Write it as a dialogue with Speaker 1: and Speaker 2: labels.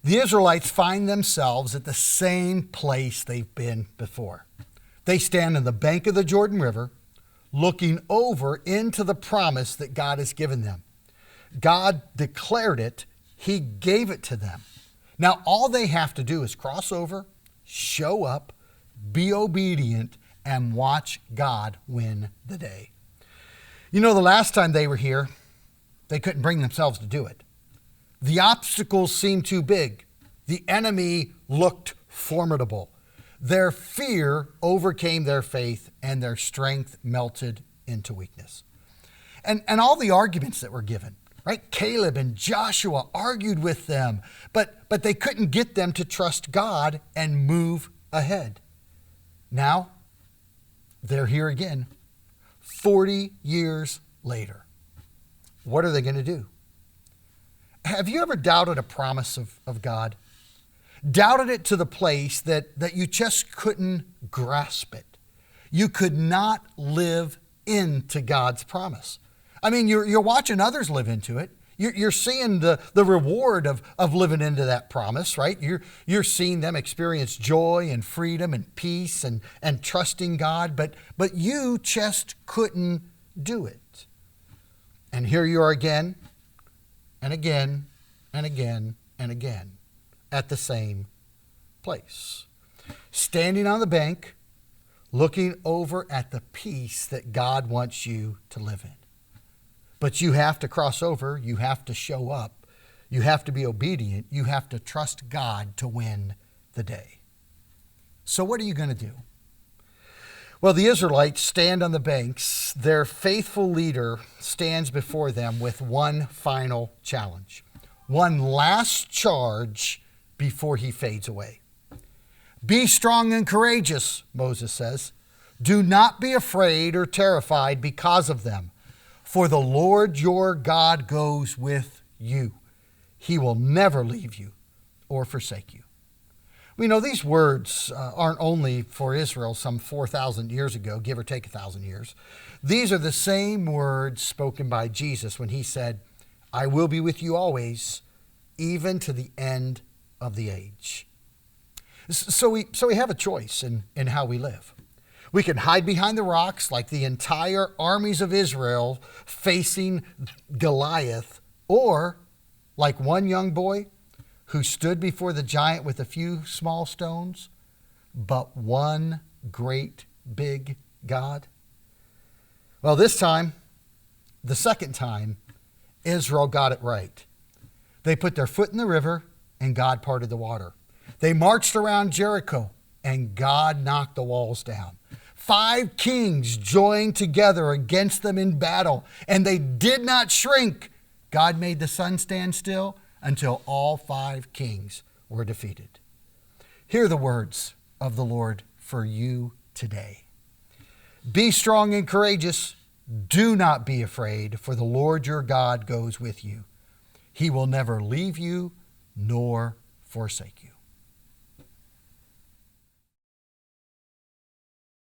Speaker 1: The Israelites find themselves at the same place they've been before. They stand on the bank of the Jordan River, looking over into the promise that God has given them. God declared it. He gave it to them. Now, all they have to do is cross over, show up, be obedient, and watch God win the day. You know, the last time they were here, they couldn't bring themselves to do it. The obstacles seemed too big. The enemy looked formidable. Their fear overcame their faith, and their strength melted into weakness. And all the arguments that were given, right? Caleb and Joshua argued with them, but they couldn't get them to trust God and move ahead. Now, they're here again, 40 years later. What are they going to do? Have you ever doubted a promise of God? Doubted it to the place that you just couldn't grasp it. You could not live into God's promise. I mean, you're watching others live into it. You're seeing the reward of living into that promise, right? You're seeing them experience joy and freedom and peace and trusting God, but you just couldn't do it. And here you are again and again and again and again at the same place, standing on the bank, looking over at the peace that God wants you to live in. But you have to cross over, you have to show up, you have to be obedient, you have to trust God to win the day. So what are you going to do? Well, the Israelites stand on the banks. Their faithful leader stands before them with one final challenge, one last charge before he fades away. Be strong and courageous, Moses says. Do not be afraid or terrified because of them, for the Lord your God goes with you. He will never leave you or forsake you. We know these words aren't only for Israel some 4,000 years ago, give or take 1,000 years. These are the same words spoken by Jesus when he said, I will be with you always, even to the end of the age. So we have a choice in how we live. We can hide behind the rocks like the entire armies of Israel facing Goliath, or like one young boy who stood before the giant with a few small stones, but one great big God. Well, this time, the second time, Israel got it right. They put their foot in the river and God parted the water. They marched around Jericho and God knocked the walls down. 5 kings joined together against them in battle, and they did not shrink. God made the sun stand still until all 5 kings were defeated. Hear the words of the Lord for you today. Be strong and courageous. Do not be afraid, for the Lord your God goes with you. He will never leave you nor forsake you.